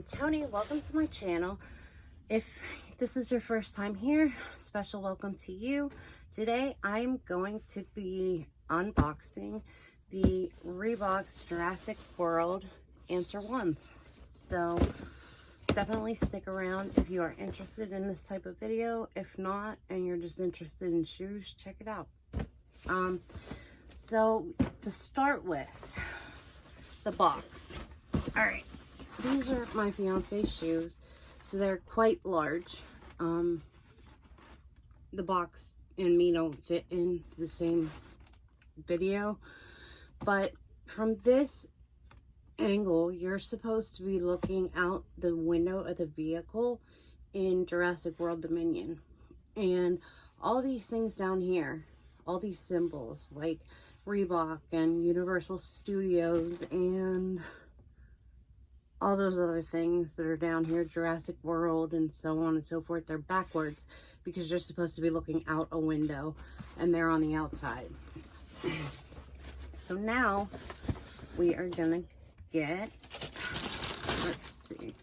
everyone, Tony. Welcome to my channel. If this is your first time here, special welcome to you. Today I'm going to be unboxing the Reebok's Jurassic World Answer 1's. So definitely stick around if you are interested in this type of video. If not, and you're just interested in shoes, check it out. So to start with, the box. All right. These are my fiance's shoes, so they're quite large. The box and me don't fit in the same video, but from this angle, you're supposed to be looking out the window of the vehicle in Jurassic World Dominion. And all these things down here, all these symbols like Reebok and Universal Studios and all those other things that are down here, Jurassic World and so on and so forth, they're backwards because you're supposed to be looking out a window and they're on the outside. So now we are gonna get, let's see,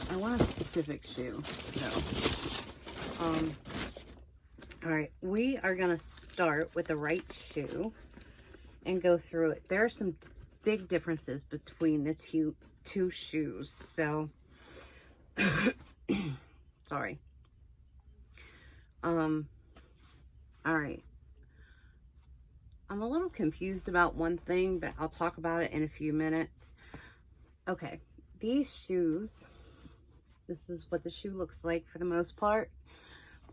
I want a specific shoe. So, all right, we are gonna start with the right shoe and go through it. There are some big differences between the two shoes, so sorry. All right, I'm a little confused about one thing, but I'll talk about it in a few minutes. Okay, these shoes, this is what the shoe looks like for the most part,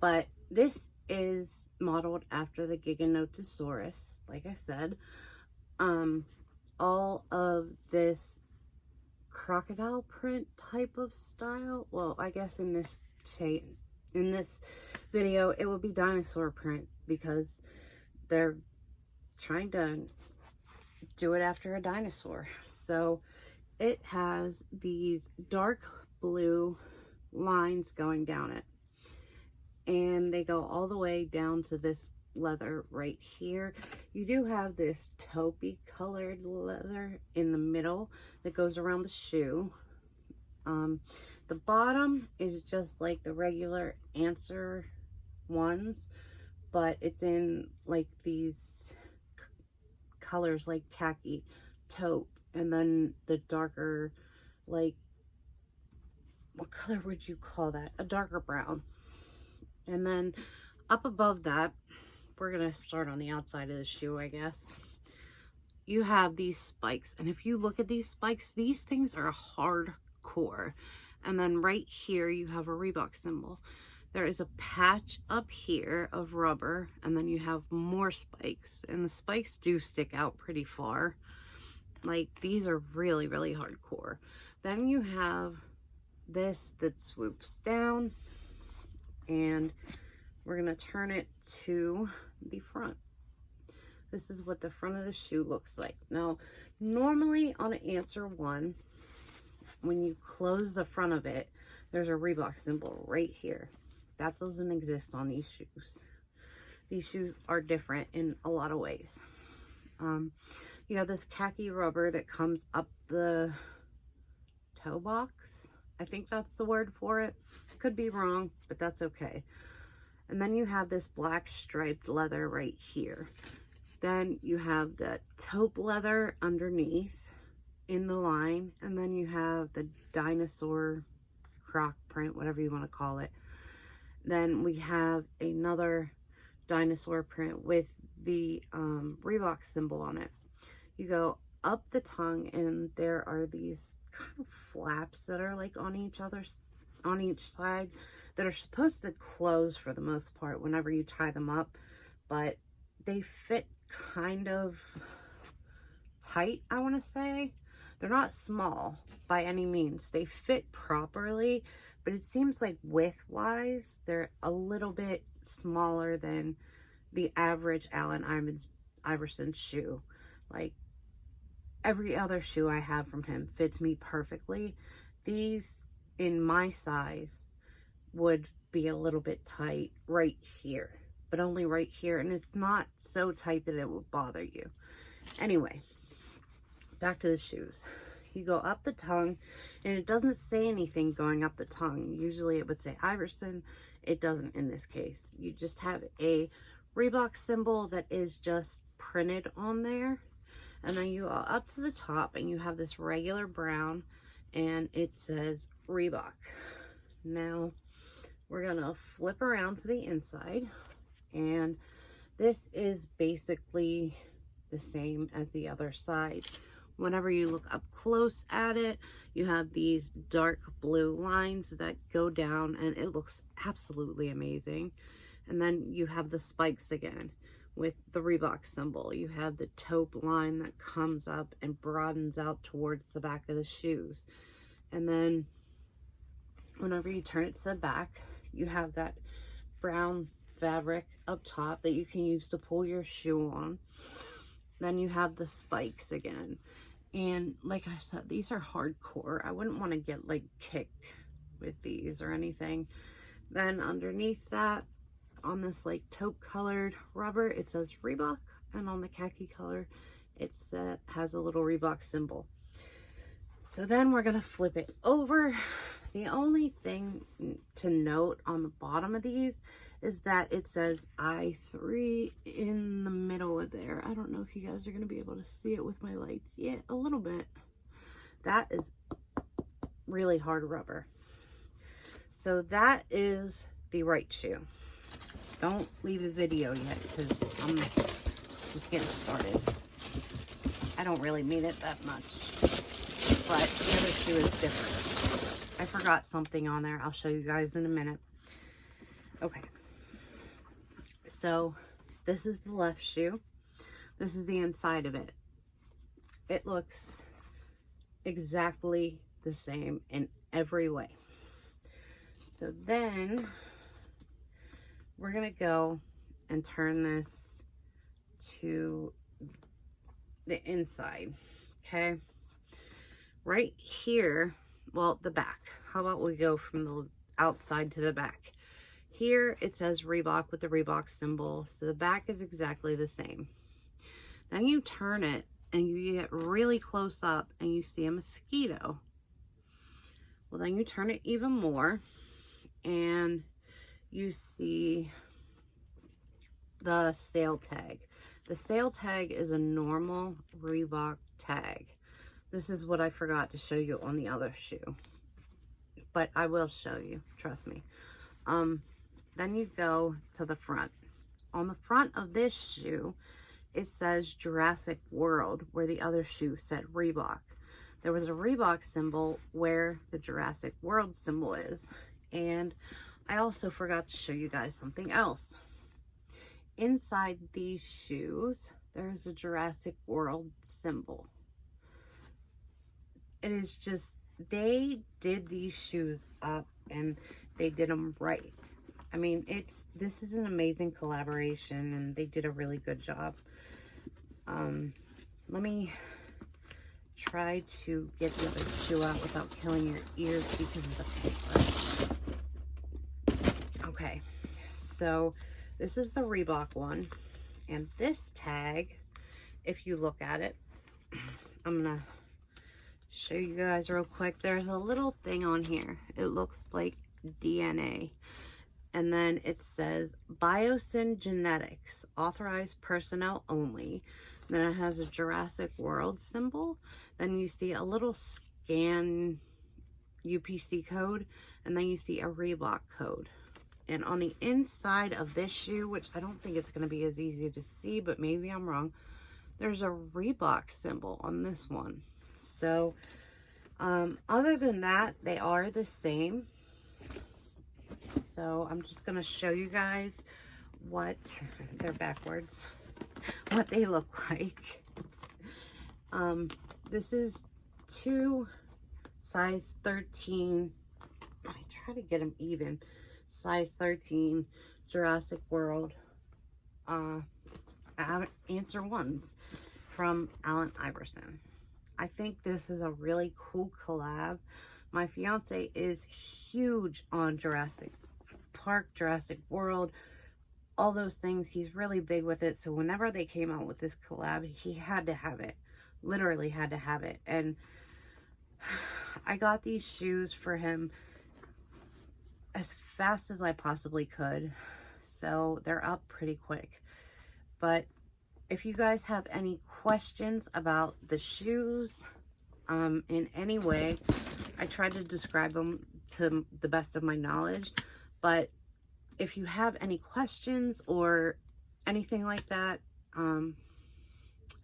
but this is modeled after the Giganotosaurus, like I said. All of this crocodile print type of style, well, I guess in this video it would be dinosaur print because they're trying to do it after a dinosaur. So it has these dark blue lines going down it, and they go all the way down to this leather right here. You do have this taupey colored leather in the middle that goes around the shoe. The bottom is just like the regular Answer 1's, but it's in like these colors like khaki, taupe, and then the darker, like, what color would you call that? A darker brown. And then up above that, we're gonna start on the outside of the shoe, I guess. You have these spikes, and if you look at these spikes, these things are hardcore. And then right here you have a Reebok symbol. There is a patch up here of rubber, and then you have more spikes, and the spikes do stick out pretty far. Like, these are really, really hardcore. Then you have this that swoops down, and we're gonna turn it to the front. This is what the front of the shoe looks like. Now, normally on an Answer 1, when you close the front of it, there's a Reebok symbol right here. That doesn't exist on these shoes. These shoes are different in a lot of ways. You have this khaki rubber that comes up the toe box. I think that's the word for it. Could be wrong, but that's okay. And then you have this black striped leather right here. Then you have the taupe leather underneath in the line. And then you have the dinosaur croc print, whatever you want to call it. Then we have another dinosaur print with the Reebok symbol on it. You go up the tongue and there are these kind of flaps that are like on each side that are supposed to close for the most part whenever you tie them up, but they fit kind of tight, I want to say. They're not small by any means. They fit properly, but it seems like width-wise, they're a little bit smaller than the average Allen Iverson shoe. Like, every other shoe I have from him fits me perfectly. These, in my size, would be a little bit tight right here, but only right here, and it's not so tight that it would bother you. Anyway, back to the shoes. You go up the tongue, and it doesn't say anything going up the tongue. Usually it would say Iverson. It doesn't in this case. You just have a Reebok symbol that is just printed on there. And then you go up to the top and you have this regular brown and it says Reebok. Now we're gonna flip around to the inside, and this is basically the same as the other side. Whenever you look up close at it, you have these dark blue lines that go down and it looks absolutely amazing. And then you have the spikes again with the Reebok symbol. You have the taupe line that comes up and broadens out towards the back of the shoes. And then whenever you turn it to the back, you have that brown fabric up top that you can use to pull your shoe on. Then you have the spikes again. And like I said, these are hardcore. I wouldn't want to get like kicked with these or anything. Then underneath that, on this like taupe colored rubber, it says Reebok, and on the khaki color, it has a little Reebok symbol. So then we're gonna flip it over. The only thing to note on the bottom of these is that it says I3 in the middle of there. I don't know if you guys are gonna be able to see it with my lights. Yeah, a little bit. That is really hard rubber. So that is the right shoe. Don't leave the video yet because I'm just getting started. I don't really mean it that much, but the other shoe is different. I forgot something on there. I'll show you guys in a minute. Okay. So this is the left shoe. This is the inside of it. It looks exactly the same in every way. So then we're gonna go and turn this to the inside, okay? Right here, well, the back. How about we go from the outside to the back? Here it says Reebok with the Reebok symbol, so the back is exactly the same. Then you turn it and you get really close up and you see a mosquito. Well, then you turn it even more and you see the sale tag. The sale tag is a normal Reebok tag. This is what I forgot to show you on the other shoe, but I will show you, trust me. Then you go to the front. On the front of this shoe, it says Jurassic World, where the other shoe said Reebok. There was a Reebok symbol where the Jurassic World symbol is. And I also forgot to show you guys something else. Inside these shoes, there's a Jurassic World symbol. It is just, they did these shoes up and they did them right. I mean, this is an amazing collaboration and they did a really good job. Let me try to get the other shoe out without killing your ears because of the paper. Okay, so this is the Reebok one, and this tag, if you look at it, I'm gonna show you guys real quick. There's a little thing on here. It looks like DNA, and then it says Biosyn Genetics, authorized personnel only. Then it has a Jurassic World symbol. Then you see a little scan UPC code, and then you see a Reebok code. And on the inside of this shoe, which I don't think it's going to be as easy to see, but maybe I'm wrong, there's a Reebok symbol on this one. So, other than that, they are the same. So, I'm just going to show you guys what, they're backwards, what they look like. This is two size 13, I try to get them even, size 13 Jurassic World answer ones from Allen Iverson. I think this is a really cool collab. My fiance is huge on Jurassic Park, Jurassic World, all those things. He's really big with it. So whenever they came out with this collab, he had to have it. Literally had to have it. And I got these shoes for him as fast as I possibly could, so they're up pretty quick. But if you guys have any questions about the shoes in any way, I try to describe them to the best of my knowledge, but if you have any questions or anything like that,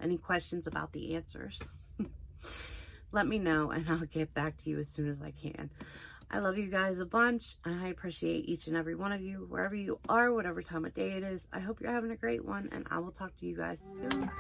any questions about the answers, let me know and I'll get back to you as soon as I can. I love you guys a bunch, and I appreciate each and every one of you, wherever you are, whatever time of day it is. I hope you're having a great one, and I will talk to you guys soon.